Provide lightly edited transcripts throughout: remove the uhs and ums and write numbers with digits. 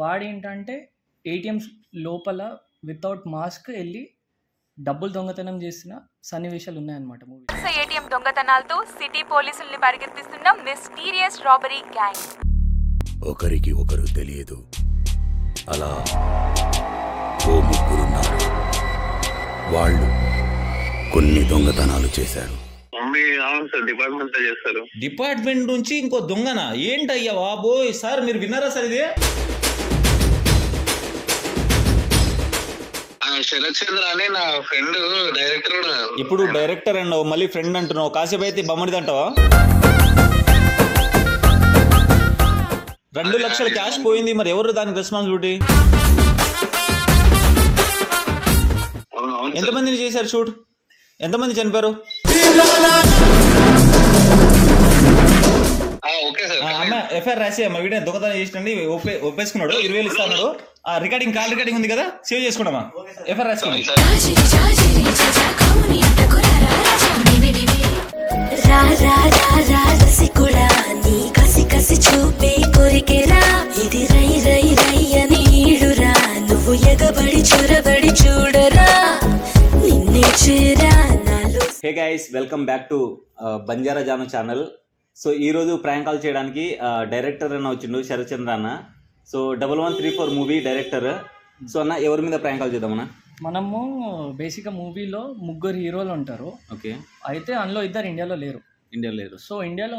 వాడేంటంటే ATMs లోపల without mask వెళ్ళి డబ్బులు దొంగతనం చేసిన సన్నివేశాలు ఉన్నాయన్నమాట మూవీ. ఏటీఎం దొంగతనాలతో సిటీ పోలీసుల్ని పరిగెత్తిస్తున్న మిస్టీరియస్ రాబరీ గ్యాంగ్. ఒకరికి ఒకరు తెలియదు, అలా ఓ ముగ్గురున్నారు. వాళ్ళు కొన్ని దొంగతనాలు చేశారు. డిపార్ట్మెంట్ చేస్తారు. డిపార్ట్మెంట్ నుంచి ఇంకో దొంగన ఏంటయ్యా బాబోయ్. సార్ మీరు విన్నారా సార్ ఇది? శరత్ చంద్ర అని నా ఫ్రెండ్ డైరెక్టర్. ఇప్పుడు డైరెక్టర్ అండ్ మళ్ళీ ఫ్రెండ్ అంటున్నావు. కాసేపు అయితే బొమ్మడిది అంటావా? 2 లక్షల క్యాష్ పోయింది, మరి ఎవరు దానికి రెస్పాన్సిబిలిటీ? ఎంతమందిని చేశారు షూట్? ఎంతమంది చనిపోయారు? అమ్మ ఎఫ్ఐఆర్ రాసి అమ్మ వీడియో దొంగతనం చేసినండి ఒప్పేసుకున్నాడు. 20,000 ఇస్తాడు. రికార్డింగ్ కాల్ రికార్డింగ్ ఉంది కదా, సేవ్ చేసుకున్నామా? ఎఫ్ఐఆర్ రాసుకోండి. Hey guys, welcome back to Banjara Janu channel. So ఈరోజు ప్రాంక్ కాల్ చేయడానికి డైరెక్టర్ అన్న వచ్చిండు, శరత్ చంద్ర అన్న. So 1134 movie director. సో అన్న ఎవరి మీద ప్రాంక్ కాల్ చేద్దామన్నా? మనము బేసిక్గా మూవీలో 3 హీరోలు ఉంటారు. ఓకే. అయితే అందులో 2 ఇండియాలో లేరు. లేరు. సో ఇండియాలో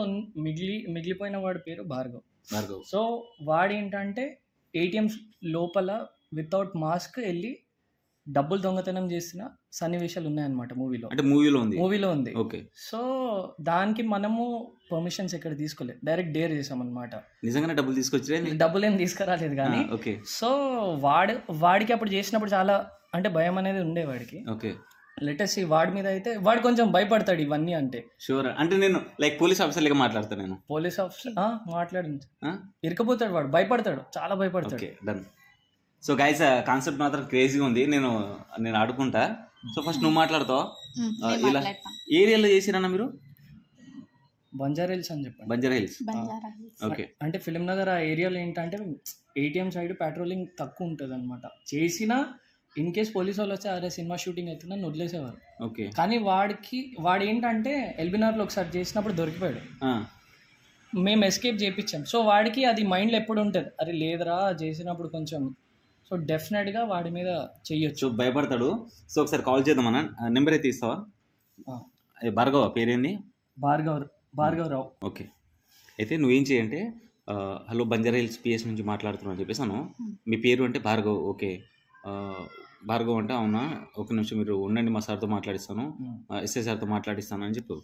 మిగిలిపోయిన వాడి పేరు భార్గవ్. సో వాడేంటంటే ఏటీఎంస్ లోపల వితౌట్ మాస్క్ వెళ్ళి డబ్బులు దొంగతనం చేసిన సన్నివేశాలు ఉన్నాయన్నమాట మూవీలో. అంటే మూవీలో ఉంది. ఓకే. సో దానికి మనము పర్మిషన్స్ ఎక్కడ తీసుకోలేదు, డైరెక్ట్ డేర్ చేసాం అనమాట. నిజంగానే డబ్బులు తీసుకొచ్చే? డబ్బులు ఏం తీసుకురాలేదు కానీ. ఓకే. సో వాడికి అప్పుడు చేసినప్పుడు చాలా అంటే భయం అనేది ఉండే వాడికి. ఓకే. లెటెస్ట్ వాడి మీద అయితే వాడు కొంచెం భయపడతాడు ఇవన్నీ అంటే. షూర్. అంటే నేను లైక్ పోలీస్ ఆఫీసర్ లాగా మాట్లాడతాను. నేను పోలీస్ ఆఫీసర్ మాట్లాడింది ఇరకపోతాడు, వాడు భయపడతాడు, చాలా భయపడతాడు. Okay, done. So guys, concept మాత్రం క్రేజీగా ఉంది. నేను ఆడుకుంటా. సో ఫస్ట్ నువ్వు మాట్లాడతావు. ఇలా ఏరియాలో చేసిరన్నా మీరు? బంజారా హిల్స్ అని చెప్పండి. బంజారా హిల్స్. ఓకే. అంటే ఫిలిం నగర్ ఆ ఏరియాలో ఏంటంటే ఏటీఎం సైడ్ పెట్రోలింగ్ తక్కువ ఉంటుంది అనమాట. చేసినా ఇన్ కేస్ పోలీసు వాళ్ళు వచ్చి అరే సినిమా షూటింగ్ అవుతుందని వదిలేసేవారు. ఓకే. కానీ వాడు ఏంటంటే ఎల్బీనగర్లో ఒకసారి చేసినప్పుడు దొరికిపోయాడు. మేము ఎస్కేప్ చేయించాం. సో వాడికి అది మైండ్లో ఎప్పుడు ఉంటుంది, అరే లేదురా చేసినప్పుడు కొంచెం. సో డెఫినెట్గా వాడి మీద చెయ్యొచ్చు. భయపడతాడు. సో ఒకసారి కాల్ చేద్దాం అన్న. నెంబర్ అయితే ఇస్తావా? భార్గవ పేరేంది? భార్గవరావు. ఓకే. అయితే నువ్వేం చేయంటే, హలో బంజారా హిల్స్ పిఎస్ నుంచి మాట్లాడుతున్నావు అని చెప్పేసాను. మీ పేరు అంటే భార్గవ్. ఓకే. భార్గవ్ అంటే అవునా, ఒక నిమిషం మీరు ఉండండి, మా సార్తో మాట్లాడిస్తాను, ఎస్ఐ సార్తో మాట్లాడిస్తాను అని చెప్పు.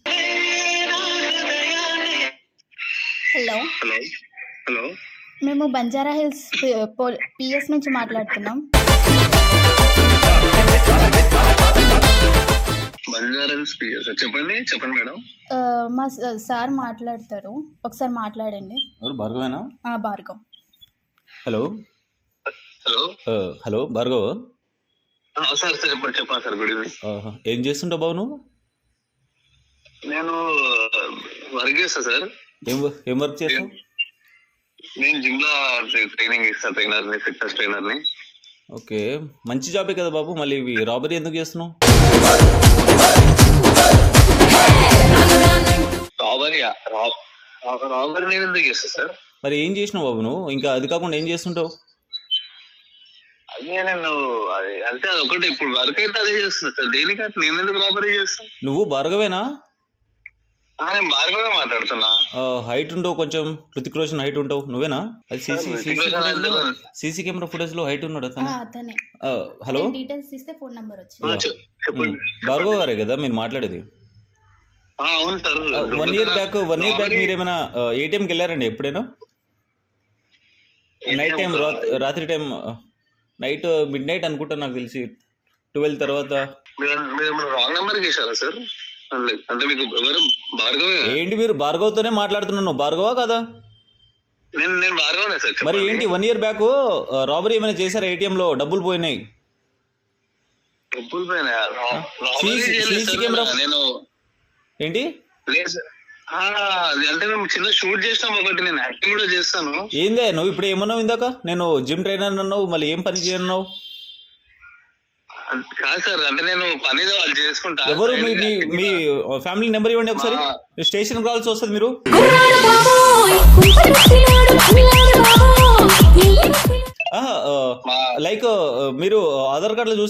హలో, మేము బంజారా హిల్స్ పిఎస్ నుంచి మాట్లాడుతున్నాం. బంజారా హిల్స్ పిఎస్ చెప్పండి మేడం. మా సార్ మాట్లాడతారు, ఒకసారి మాట్లాడండి. ఎవరు? భార్గవేనా? భార్గవ్. హలో భార్గవ్. సార్ చెప్పండి సార్. Good evening. ఏం చేస్తుంటావు బాబు నువ్వు? నేను వర్క్ చేస్తా సార్. ఏం వర్క్ చేస్తావు? నేను జిమ్ లో ట్రైనింగ్ ఇస్తా, ఫిట్నెస్ ట్రైనర్ ని. ఓకే, మంచి జాబే కదా బాబు. మళ్ళీ రాబరీ ఎందుకు చేస్తున్నావు? రాబరీ నేను ఎందుకు చేస్తా సార్? మరి ఏం చేసినావు బాబు నువ్వు? ఇంకా అది కాకుండా ఏం చేస్తుంటావు? అదే నేను అంటే అదొకటి ఇప్పుడు వర్క్ అయితే అదే చేస్తున్నా సార్. దేనికి నేను ఎందుకు రాబరీ చేస్తాను? నువ్వు భార్గవేనా? నేను భార్గవే మాట్లాడుతున్నా. హైట్ ఉంటావు, కొంచెం హృతిక్ రోషన్ హైట్ ఉంటావు. నువ్వేనా? అది సీసీ కెమెరా ఫుటేజ్ లో హైట్ ఉన్నాడు అతనే. హలో, డీటెయిల్స్ ఇస్తే ఫోన్ నంబర్ వచ్చింది. భార్గవ్ గారే కదా మీరు మాట్లాడేది? అవును సార్. 1 ఇయర్ బ్యాక్ మీరు ఏమైనా ఏటీఎంకి వెళ్ళారండి ఎప్పుడైనా? నైట్ టైం, రాత్రి టైం, నైట్ మిడ్ నైట్ అనుకుంటా, నాకు తెలిసి 12 తర్వాత. రాంగ్ నెంబర్ చేశారా సార్? అంటే మీకు ఎవరు? భార్గవే. ఏంటి మీరు భార్గవ్తోనే మాట్లాడుతున్నాను? భార్గవా కదా? నేను భార్గవనే సార్. మరి ఏంటి 1 ఇయర్ బ్యాక్ రాబరీ ఏమైనా చేశారా? ఏటీఎం లో డబ్బులు పోయినాయి. డబ్బులు పోయినాయా? సీసీ కెమెరా నేను ఏంటి? అది అంటే మేము చిన్న షూట్ చేసినాం ఒకటి, నేను యాక్టింగ్ కూడా చేస్తాను. ఏందే నువ్వు ఇప్పుడు ఏమన్నావు ఇందాక? నేను జిమ్ ట్రైనర్ అన్నావు, మళ్ళీ ఏం పని చేయన్నావు? కాదు సార్, అంటే నేను పని వాళ్ళు చేసుకుంటా. ఎవరు మీ మీ మీ ఫ్యామిలీ నెంబర్ ఇవ్వండి ఒకసారి, స్టేషన్కి రావాల్సి వస్తుంది మీరు. లైక్ మీరు ఆధార్ కార్డులో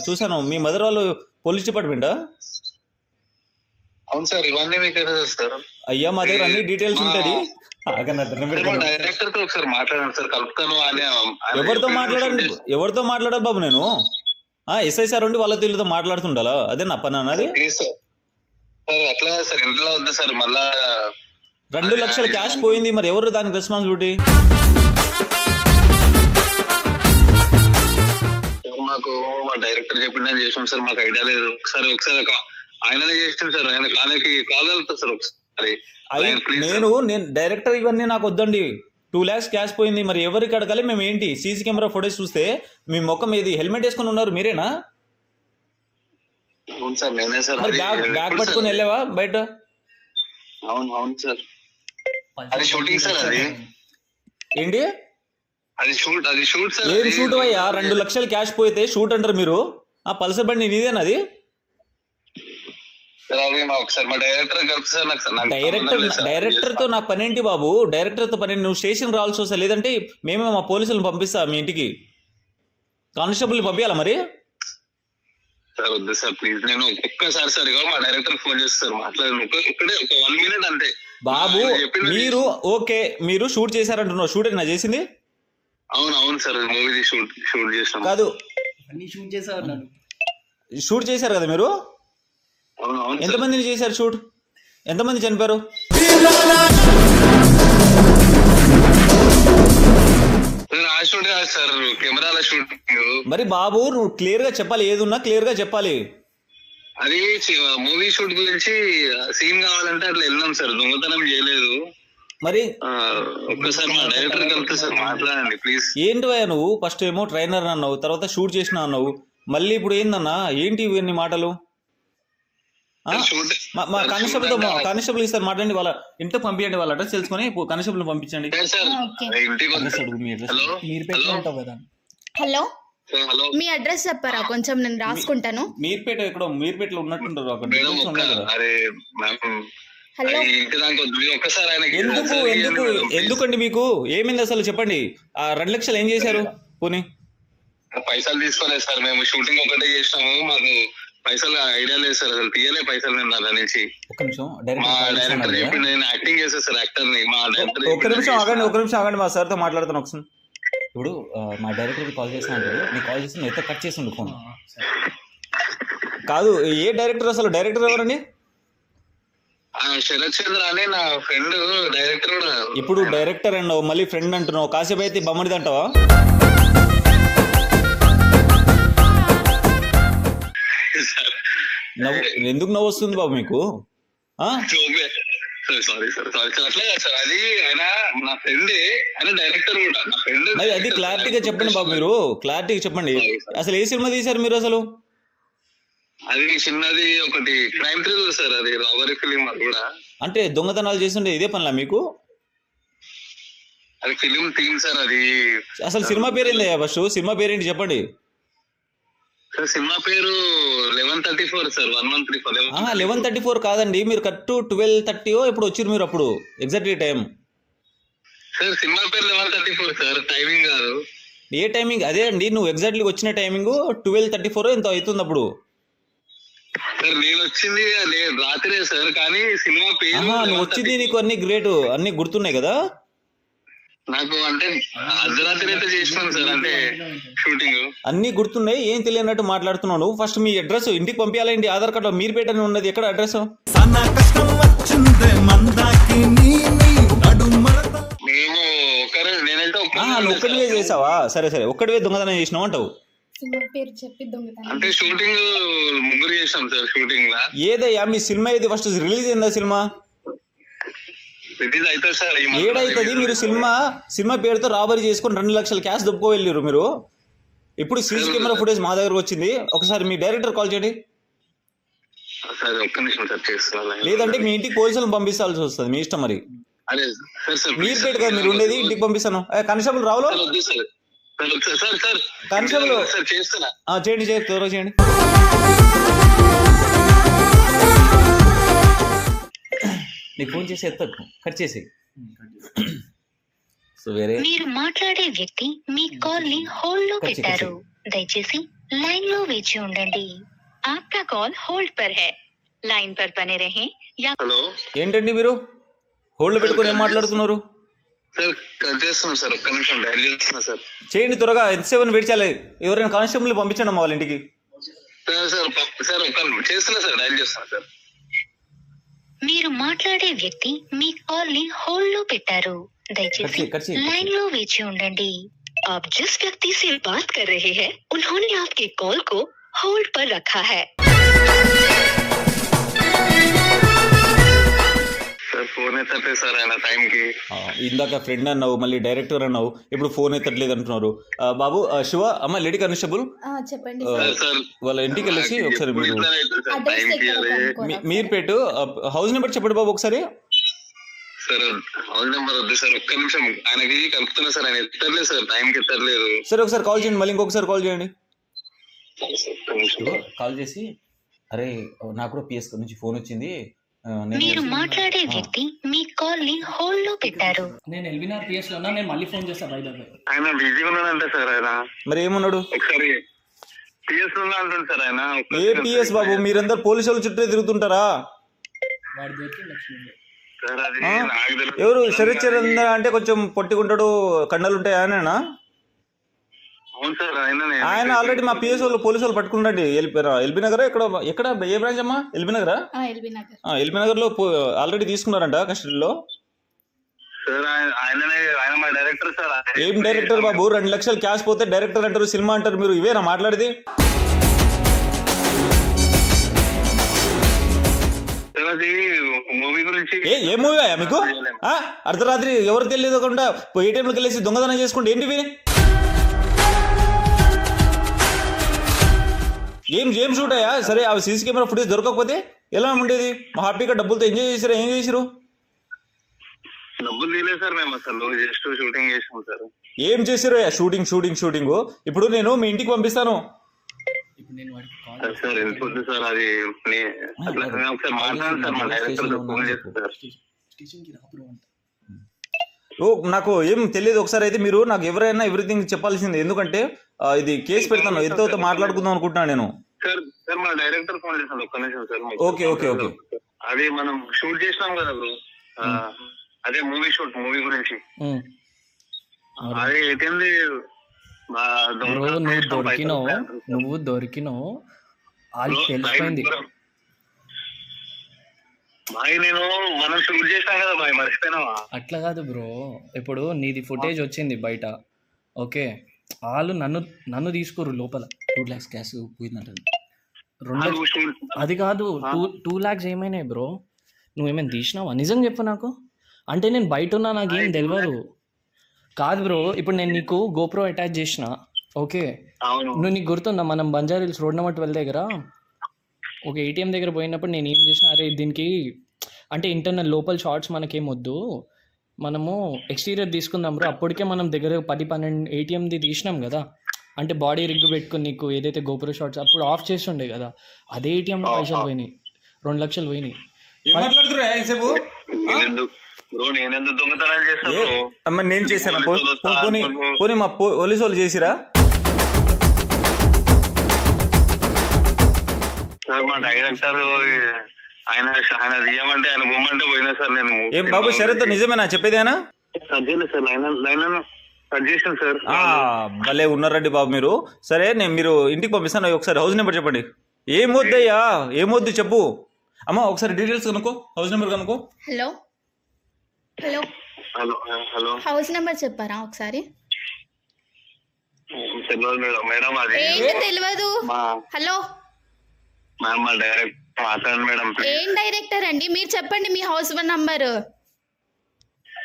చూసాను మీ మదర్ వాళ్ళు పోలీస్ డిపార్ట్మెంటా? అవును సార్, ఇవన్నీ మీకు ఎక్కడ చేస్తారు? అయ్యా మా దగ్గర అన్ని డీటెయిల్స్ ఉంటుంది. డైరెక్టర్ తో ఒకసారి మాట్లాడండి సార్, కలుపుతాను అని. ఎవరితో మాట్లాడాలి బాబు? నేను ఎస్ఐ సార్ ఉండి వాళ్ళతో వీళ్ళతో మాట్లాడుతుండాలా? అదే నా పని అన్నది. సార్ అట్లా సార్, ఇంట్లో వద్దా సార్, మళ్ళా 2 లక్షల క్యాష్ పోయింది, మరి ఎవరు దానికి రెస్పాన్సిబిలిటీ? మాకు మా డైరెక్టర్ చెప్పిందని చేసాం సార్, మాకు ఐడియా లేదు. ఒకసారి ఆయననే చేసాం సార్, ఆయనకి కాల్ వెళ్తా సార్ ఒకసారి. నేను డైరెక్టర్ ఇవన్నీ నాకు వద్దండి. 2 lakhs క్యాష్ పోయింది, మరి ఎవరికి అడగాలి? మేము ఏంటి సీసీ కెమెరా ఫోటోస్ చూస్తే మీ ముఖం ఏది హెల్మెట్ వేసుకుని ఉన్నారు, మీరేనా? అవును సార్, నేనే సార్. మరి బ్యాగ్ పట్టుకుని వెళ్ళావా బయట? అవును సార్, అది షూటింగ్ సార్. అది ఏంటి? అది షూట్ సార్. ఏం షూట్ అయ్యా? 2 లక్షలు క్యాష్ పోయితే షూట్ అంటారు మీరు? ఆ పల్సర్ బండి నీదేనా అది? డైరెక్టర్ తో నాకు పని ఏంటి బాబు? డైరెక్టర్ తో పని, నువ్వు స్టేషన్ రావాల్సి వస్తా, లేదంటే మేమే మా పోలీసులను పంపిస్తా మీ ఇంటికి. కానిస్టేబుల్ పంపించాలా మరి? సార్ వద్దు సార్ ప్లీజ్, నేను ఒక్కసారి సార్ మా డైరెక్టర్ ఫోన్ చేస్తారు, మాట్లాడండి. ఇక్కడే ఒక 1 minute అంతే బాబు. మీరు ఓకే, మీరు షూట్ చేశారంటున్నావు, షూట్ అయినా చేసింది? అవును సార్, మూవీ షూట్ చేసాం. కాదు, షూట్ చేశారు కదా మీరు? ఎంతమందిని చేశారు షూట్? ఎంతమంది చనిపోయారు? సార్ కెమెరాల షూటింగ్. మరి బాబు నువ్వు క్లియర్ గా చెప్పాలి, ఏదున్నా క్లియర్ గా చెప్పాలి. అది మూవీ షూట్ గురించి సీన్ కావాలంటే అట్లా వెళ్ళాం సార్, దొంగతనం చేయలేదు. మరి ఒక్కసారి మా డైరెక్టర్ కలిపితే సార్ మాట్లాడండి ప్లీజ్. ఏంటివయ్యా నువ్వు? ఫస్ట్ ఏమో ట్రైనర్ అన్నావు, తర్వాత షూట్ చేసిన అన్నావు, మళ్ళీ ఇప్పుడు ఏందన్నా ఏంటి ఇవన్నీ మాటలు? మా కానిస్టేబుల్ ఇస్తారు, మాట్లాడండి. వాళ్ళ ఇంటికి పంపించండి, వాళ్ళ అడ్రస్ తెలుసుకొని కానిస్టేబుల్ పంపించండి. హలో, మీ అడ్రస్ చెప్పారా కొంచెం, నేను రాసుకుంటాను. మీర్పేట ఎక్కడో, మీర్పేటలో ఉన్నట్టుంటారు అక్కడ. హలో, ఎందుకండి మీకు ఏమైంది అసలు చెప్పండి. ఆ 2 లక్షలు ఏం చేశారు? పోనీ పైసలు తీసుకోలేదు సార్, మేము షూటింగ్ ఒకటే చేసినాము, మాకు పైసలు ఐడియా లేదు సార్, అసలు తీయలే పైసలు నేను దాని నుంచి. ఒక్క నిమిషం, మా డైరెక్టర్ చెప్పి నేను యాక్టింగ్ చేసా సార్, యాక్టర్ ని. మా డైరెక్టర్ ఒక్క నిమిషం ఆగండి, మా సార్ తో మాట్లాడుతాను ఒకసారి. ఇప్పుడు మా డైరెక్టర్ కాల్ చేస్తా అంటాడు, నీకు కాల్ చేసి నేను కట్ చేసి ఫోన్. కాదు, ఏ డైరెక్టర్ అసలు? డైరెక్టర్ ఎవరండి? శరత్ చంద్ర అని నా ఫ్రెండ్ డైరెక్టర్ కూడా. ఇప్పుడు డైరెక్టర్ అన్నావు, మళ్ళీ ఫ్రెండ్ అంటున్నావు, కాసేపు అయితే బొమ్మడిది అంటావా? ఎందుకు నవ్వు వస్తుంది బాబు మీకు? సారీ సార్, అట్లా సార్, అది ఆయన నా ఫ్రెండే, ఆయన డైరెక్టర్ కూడా నా ఫ్రెండ్. అది క్లారిటీగా చెప్పండి బాబు, మీరు క్లారిటీగా చెప్పండి. అసలు ఏ సినిమా తీశారు మీరు అసలు? అది చిన్నది ఒకటి క్రైమ్ థ్రిల్లర్ సార్, అది రాబరీ ఫిలిం. అది కూడా అంటే దొంగతనాలు చేస్తుంటే ఇదే పనిలా మీకు? అది ఫిలిం థీమ్ సార్. అది అసలు సినిమా పేరు ఏంది ఫస్ట్? సినిమా పేరేంటి చెప్పండి. సార్ సినిమా పేరు 1134 సార్, 1134. 1134 కాదండి, మీరు కరెక్ట్ 12:30 ఎప్పుడు వచ్చారు మీరు? అప్పుడు ఎగ్జాక్ట్ టైం సార్, సినిమా పేరు 1134 సార్, టైమింగ్ కాదు. ఏ టైమింగ్? అదే అండి, నువ్వు ఎగ్జాక్ట్లీ వచ్చిన టైమింగ్ 12:34 ఎంత అవుతుంది అప్పుడు? సార్ నేను వచ్చింది రాత్రే సార్, కానీ సినిమా పేరు నువ్వు వచ్చింది, నీకు అన్ని గ్రేట్, అన్ని గుర్తున్నాయి కదా నాకు. అంటే అర్ధరాత్రి అయితే చేసినాను సార్, అంటే షూటింగ్ అన్ని గుర్తున్నాయి, ఏం తెలియనట్టు మాట్లాడుతున్నావు నువ్వు. ఫస్ట్ మీ అడ్రస్ ఇంటికి పంపించాలండి, ఆధార్ కార్డు మీర్పేట అని ఉన్నది, ఎక్కడ అడ్రస్? నువ్వు ఒక్కడివే చేసావా? సరే ఒక్కడివే దొంగతనం చేసినావు అంటావు. అంటే షూటింగ్ ముగ్గురు చేసాం సార్ షూటింగ్ లా. ఏదయ్యా మీ సినిమా ఏది? ఫస్ట్ రిలీజ్ అయిందా సినిమా? రిలీజ్ అవుతుంది సార్. ఏడైతుంది? మీరు సినిమా పేరుతో రాబరీ చేసుకుని 2 లక్షల క్యాష్ దొబ్బుకో వెళ్ళారు మీరు. ఇప్పుడు సీసీ కెమెరా ఫుటేజ్ మా దగ్గరకు వచ్చింది, ఒకసారి మీ డైరెక్టర్ కాల్ చేయండి. సార్ ఒక్క నిమిషం సార్ చేస్తున్నా. లేదంటే మీ ఇంటికి పోలీసులను పంపించాల్సి వస్తుంది, మీ ఇష్టం మరి. అరే సార్ సార్ మీరు పేట కదా మీరు ఉండేది, ఇంటికి పంపిస్తాను. కానిస్టేబుల్ రావులో వద్దు sir. Sir sir constable sir చేస్తున్నా. చేయండి త్వరగా చేయండి. నీకు ఫోన్ చేసి ఎత్తకు, కట్ చేసి. సో వేరే మీరు మాట్లాడే వ్యక్తి మీ కాల్ ని హోల్డ్ లో పెట్టారు, దయచేసి లైన్ లో వేచి ఉండండి. आपका कॉल होल्ड पर है, लाइन पर बने रहें या హలో ఏంటండి మీరు హోల్డ్ పెట్టుకుని ఏం మాట్లాడుతున్నారు? సార్ కట్ చేస్తున్నాం సార్, ఒక్క నిమిషం డైల్ చేస్తున్నా సార్. చేయండి త్వరగా, ఎంతసేపు వెయిట్ చేయాలి? ఎవరైనా కానిస్టేబుల్ పంపించండి అమ్మా వాళ్ళ ఇంటికి. సార్ సార్ సార్ ఒక్క నిమిషం చేస్తున్నా సార్, డైల్ చేస్తున్నా సార్. మీరు మాట్లాడే వ్యక్తి మీ కాల్ ని హోల్డ్ లో పెట్టారు, దయచేసి लाइन లో వేచి ఉండండి. आप जिस व्यक्ति से बात कर रहे हैं उन्होंने आपके कॉल को होल्ड पर रखा है. సార్ ఫోన్ ఎత్తట్లేదు సార్ ఆయన టైంకి. ఇందాక ఫ్రెండ్ అన్నావు, మళ్ళీ డైరెక్టర్ అన్నావు, ఇప్పుడు ఫోన్ ఎత్తట్లేదు అంటున్నారు. బాబు శివ, అమ్మ లేడీ కానిస్టేబుల్ చెప్పండి. సార్ వాళ్ళ ఇంటికి వెళ్ళేసి ఒకసారి మీరు టైంకి అదే మీర్పేట హౌస్ నెంబర్ చెప్పండి బాబు ఒకసారి. సార్ హౌస్ నెంబర్ వద్దు సార్, ఒక్క నిమిషం ఆయనకి కలుపుతున్నా సార్, ఆయన ఎత్తట్లేదు సార్, టైంకి ఎత్తట్లేదు. సరే ఒకసారి కాల్ చేయండి, మళ్ళీ ఇంకొకసారి కాల్ చేయండి. ఒక్క నిమిషం కాల్ చేసి అరే నాకు కూడా పిఎస్ నుంచి ఫోన్ వచ్చింది, మీరు మాట్లాడే వ్యక్తి మీ కాల్ ని హోల్డ్ లో పెట్టారు. నేను ఎల్బీనార్ పిఎస్ లో ఉన్నా, నేను మళ్ళీ ఫోన్ చేస్తా. By by. ఆయన బిజీగా ఉన్నాడంటే సార్ ఆయన. మరి ఏమన్నాడు? ఒకసారి పిఎస్ ఉన్నా అంటుంది సార్ ఆయన. ఏ పిఎస్ బాబు, మీరందరు పోలీసు వాళ్ళు చుట్టూ తిరుగుతుంటారా? వాడి దగ్గర లక్ష్మి సార్ అది నాకు తెలియదు. ఎవరు శరత్ చంద్ర అంటే కొంచెం పొట్టిగుంటాడు, కండలు ఉంటాయి ఆయననా? అవును సార్ ఆయన ఆల్రెడీ మా పిఎస్ వాళ్ళు పోలీసు వాళ్ళు పట్టుకున్నారండి. ఎల్బీ నగర్ ఎక్కడ ఏ బ్రాంచ్ అమ్మా? ఎల్బీ నగరా? ఎల్బీ నగర్ లో ఆల్రెడీ తీసుకున్నారంట కస్టడీలో. సార్ ఆయన మా డైరెక్టర్ సార్. ఏం డైరెక్టర్ బాబు, 2 లక్షలు క్యాష్ పోతే డైరెక్టర్ అంటారు, సినిమా అంటారు, మీరు ఇవేనా మాట్లాడేది? మూవీ గురించి ఏ మూవీ మీకు? అర్ధరాత్రి ఎవరు తెలియకుండా ఏటీఎంలోకి వెళ్ళేసి దొంగతనం చేసుకుంటే ఏంటివి? ఏం షూట్ అయ్యా? సరే అవి సీసీ కెమెరా ఫుటేజ్ దొరకకపోతే ఎలా ఉండేది? హ్యాపీగా డబ్బులతో ఎంజాయ్ చేసారా? ఏం చేసారు? డబ్బులు తీయలేదు సార్ మేము, అసలు జస్ట్ షూటింగ్ చేసాం సార్. ఏం చేసారు? షూటింగ్. ఇప్పుడు నేను మీ ఇంటికి పంపిస్తాను. సార్ వెళ్ళిపోద్దు సార్, అది ఒకసారి మాట్లాడండి సార్, మా డైరెక్టర్ ఫోన్ చేస్తాను సార్. నాకు ఏం తెలియదు. ఒకసారి అయితే మీరు నాకు ఎవరైనా ఎవ్రీథింగ్ చెప్పాల్సింది, ఎందుకంటే ఇది కేసు పెడతాను, ఎంతో మాట్లాడుకుందాం అనుకుంటున్నాను నేను. సార్ మా డైరెక్టర్ ఫోన్ చేస్తాను, ఒక్క నిమిషం సార్. ఓకే. అది మనం షూట్ చేసినాం కదా బ్రో, అదే మూవీ గురించి. అదే ఏంటంది నువ్వు దొరికినావు వాళ్ళకి తెలిసిపోయింది. మనం షూట్ చేసినాం కదా బాయ్, మర్చిపోయినావా? అట్లా కాదు బ్రో, ఇప్పుడు నీది ఫుటేజ్ వచ్చింది బయట, ఓకే, వాళ్ళు నన్ను తీసుకోరు లోపల. 2 lakhs క్యాష్ పోయిందంట. 2 lakhs అది కాదు, 2 lakhs ఏమైనాయి బ్రో? నువ్వేమైనా తీసినావా? నిజం చెప్పు నాకు. అంటే నేను బయట ఉన్నా, నాకేం తెలియదు. కాదు బ్రో, ఇప్పుడు నేను నీకు గోప్రో అటాచ్ చేసిన, ఓకే, నీకు గుర్తుందా మనం బంజారా హిల్స్ రోడ్ నెంబర్ 12 దగ్గర ఒక ఏటీఎం దగ్గర పోయినప్పుడు నేను ఏం చేసిన, అరే దీనికి అంటే ఇంటర్నల్ లోపల షార్ట్స్ మనకేం వద్దు, మనము ఎక్స్టీరియర్ తీసుకుందాం బ్రో. అప్పటికే మనం దగ్గర 10-12 ఏటీఎంది తీసినాం కదా, అంటే బాడీ రిగ్ పెట్టుకుని నీకు ఏదైతే గోపుర షార్ట్స్ అప్పుడు ఆఫ్ చేస్తుండే కదా, అదే ఏటీఎంలో పైసలు పోయినాయి, 2 లక్షలు పోయినాయి. నేను చేశాను, పోనీ మా పోలీసు వాళ్ళు చేసిరా? సార్ మా డైరెక్టర్ ఆయన తీయమంటే ఆయన బొమ్మంటే పోయినా సార్. నేను ఏం బాబు శరత్ నిజమేనా చెప్పేదేనా? సార్ భలే ఉన్నారండి బాబు మీరు. సరే నేను మీరు ఇంటికి పంపిస్తాను, ఒకసారి హౌస్ నెంబర్ చెప్పండి. ఏమొద్దయ్యా, ఏమొద్దు చెప్పు అమ్మ. ఒకసారి డీటెయిల్స్ కనుక్కో, హౌస్ నెంబర్ కనుక్కో. హలో హౌస్ నెంబర్ చెప్పారా ఒకసారి? మేడం అది తెలియదు. హలో మాట్లాడండి మేడం. ఏం డైరెక్టర్ అండి మీరు? చెప్పండి మీ హౌస్ నంబర్.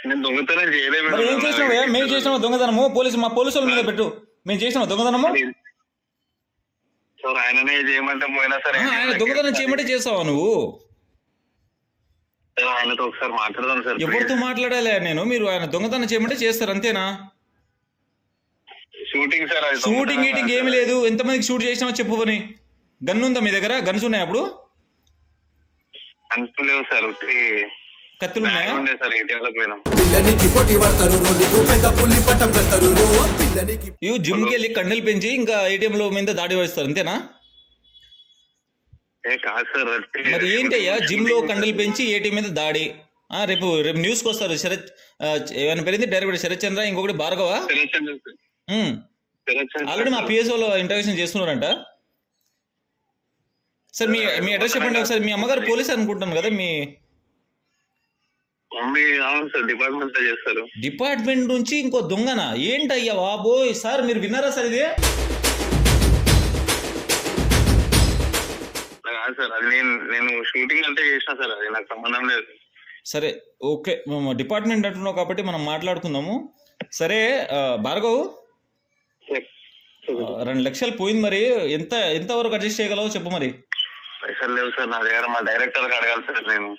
నేను దొంగతనం చేయలేదు. ఏం చేసినావు? మేము చేసినాము దొంగతనము? మా పోలీసుల మీద పెట్టు. మేము చేసినాము దొంగతనము? సార్ ఆయననే చేయమంటే పోయినా సరే ఆయన దొంగతనం చేయమంటే చేస్తావా నువ్వు? సార్ ఆయనతో ఒకసారి మాట్లాడదాం సార్. ఎవరితో మాట్లాడాలి నేను? మీరు ఆయన దొంగతనం చేయమంటే చేస్తారు అంతేనా? షూటింగ్ సార్, అది షూటింగ్ గీటింగ్ ఏమి లేదు. ఎంతమందికి షూట్ చేసినావో చెప్పు. పని గన్ ఉందా మీ దగ్గర? గన్స్ ఉన్నాయా అప్పుడు? అనుకోలేవు సార్, కత్తులు ఉన్నాయా? ఉండే సార్ ఏటీఎంలోకి పోయినాం. ఇవి జిమ్కి వెళ్ళి కండలు పెంచి ఇంకా ఏటీఎంలో మీద దాడి వేస్తారు అంతేనా? కాదు సార్, మరి ఏంటయ్యా జిమ్ లో కండలు పెంచి ఏటీఎం మీద దాడి? రేపు న్యూస్కి వస్తారు. శరత్ ఏమైనా పెరిగింది డైరెక్టర్ శరత్ చంద్ర, ఇంకొకటి భార్గవ. ఆల్రెడీ మా పిఎస్ఓలో ఇంటర్వ్యూషన్ చేస్తున్నారంట. సార్ మీ అడ్రస్ చెప్పండి ఒకసారి. మీ అమ్మగారు పోలీస్ అనుకుంటాను కదా మీ? అవును సార్, డిపార్ట్మెంట్ లో చేస్తారు. డిపార్ట్మెంట్ నుంచి ఇంకో దొంగనా? ఏంటయ్యా బాబోయ్ సార్, మీరు విన్నారా సార్ ఇది? కాదు సార్, అది నేను షూటింగ్ అంటే చేసిన సార్, అది నాకు సంబంధం లేదు. సరే ఓకే, డిపార్ట్మెంట్ అంటున్నావు కాబట్టి మనం మాట్లాడుకుందాము. సరే భార్గవ్, 2 లక్షలు పోయింది. మరి ఎంతవరకు అడ్జస్ట్ చేయగలవో చెప్పు. మరి పైసలు లేవు సార్ నా దగ్గర, మా డైరెక్టర్ అడగాలి సార్ నేను.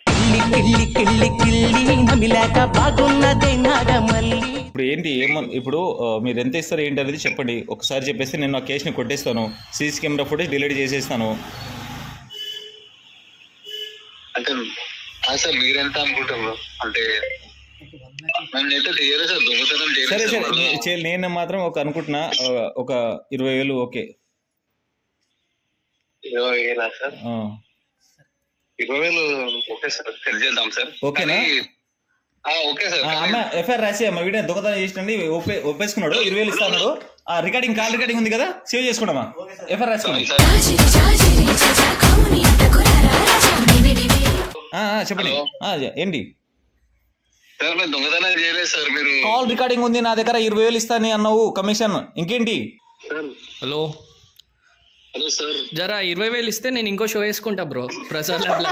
ఇప్పుడు ఏంటి ఇప్పుడు మీరు ఎంత ఇస్తారు ఏంటి అనేది చెప్పండి. ఒకసారి చెప్పేస్తే నేను ఆ కేసుని కొట్టేస్తాను, సీసీ కెమెరా ఫుటేజ్ డిలీట్ చేసేస్తాను. అంటే సార్ మీరెంత అనుకుంటారు? అంటే సరే సరే, నేను మాత్రం అనుకుంటున్నా ఒక 20,000 okay. 20,000 sir? 20,000 okay sir, cell చేద్దాం సార్. ఓకేనా? Okay sir. అమ్మ ఎఫ్ఐఆర్ రాసి అమ్మ వీడియో దొంగతనం చేసినండి ఒప్పేసుకున్నాడు. 20,000 ఇస్తాడు. రికార్డింగ్ కాల్ రికార్డింగ్ ఉంది కదా, సేవ్ చేసుకున్నామా? ఎఫ్ఐఆర్ రాసుకోండి. చెప్పండి ఏంటి సార్? మీరు దొంగతనం చేయలేదు సార్. మీరు కాల్ రికార్డింగ్ ఉంది నా దగ్గర. 20,000 ఇస్తాను అన్నావు కమిషన్. ఇంకేంటి? హలో సార్, జరా 20,000 ఇస్తే నేను ఇంకో షో వేసుకుంటా బ్రో, ప్రసాద్ ల్యాబ్లా.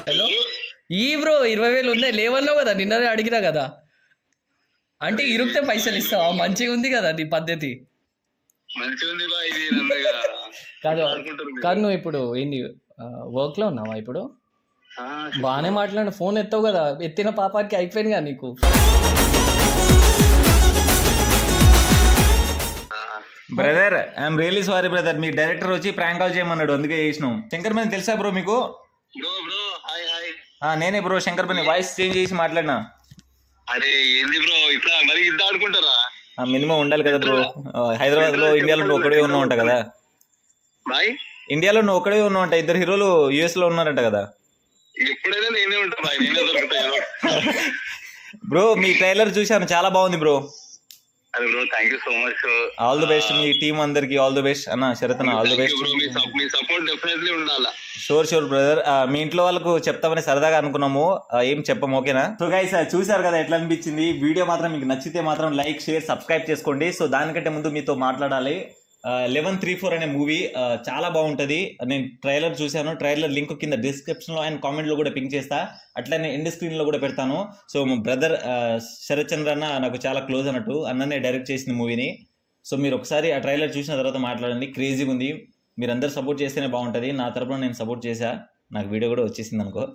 హలో బ్రో 20,000 ఉన్నాయి లేవన్నావు కదా, నిన్ననే అడిగినా కదా. అంటే ఇరుక్తే పైసలు ఇస్తావా? మంచిగా ఉంది కదా నీ పద్ధతి. కాదు నువ్వు ఇప్పుడు ఏంది వర్క్ లో ఉన్నావా? ఇప్పుడు బాగానే మాట్లాడిన, ఫోన్ ఎత్తావు కదా, ఎత్తిన పాపానికి అయిపోయింది కదా నీకు. Brother I'm really sorry brother, me director వచ్చి ప్రాంక్ కాల్ చేయమన్నాడు, అందుకే చేసినాం. శంకర్ బని తెలుసా బ్రో మీకు? నేనే బ్రో శంకర్ బని, వాయిస్ చేంజ్ చేసి మాట్లాడినా. అరే ఏంది బ్రో ఇట్లా మరి ఇద్దా ఆడుకుంటారా? మినిమం ఉండాలి కదా బ్రో. హైదరాబాద్ లో ఇండియాలో నువ్వు ఒక్కడే ఉన్నావు అంట కదా. ఇండియాలో నువ్వు ఒక్కడే ఉన్నావు అంట. 2 హీరోలు యుఎస్ లో ఉన్నారంట కదా. ఎప్పుడైనా నేనే ఉంటా, నేనే దొరుకుతాను బ్రో. మీ ట్రైలర్ చూసాను, చాలా బాగుంది బ్రో. అదే bro, thank you so much. All the best మీ టీం అందరికి. ఆల్ ది బెస్ట్ అన్న. శరత్ అన్న ఆల్ ది బెస్ట్. మీ సపోర్ట్ డెఫినెట్లీ ఉండాలా. Sure brother. మీ ఇంట్లో వాళ్ళకు చెప్తామని సరదాగా అనుకున్నాము, ఏం చెప్పము. ఓకేనా? సో గైస్ చూసారు కదా ఎట్లా అనిపించింది వీడియో. మాత్రం మీకు నచ్చితే మాత్రం లైక్ షేర్ సబ్స్క్రైబ్ చేసుకోండి. సో దానికంటే ముందు మీతో మాట్లాడాలి. 1134 అనే మూవీ చాలా బాగుంటుంది. నేను ట్రైలర్ చూశాను. ట్రైలర్ లింక్ కింద డిస్క్రిప్షన్లో అండ్ కామెంట్లో కూడా పింక్ చేస్తా. అట్లనే ఎండ్ స్క్రీన్లో కూడా పెడతాను. సో మా బ్రదర్ శరత్ చంద్ర అన్న నాకు చాలా క్లోజ్ అన్నట్టు, అన్ననే డైరెక్ట్ చేసిన మూవీని. సో మీరు ఒకసారి ఆ ట్రైలర్ చూసిన తర్వాత మాట్లాడండి. క్రేజీగా ఉంది. మీరు అందరు సపోర్ట్ చేస్తేనే బాగుంటుంది. నా తరపున నేను సపోర్ట్ చేశా, నాకు వీడియో కూడా వచ్చేసింది అనుకో.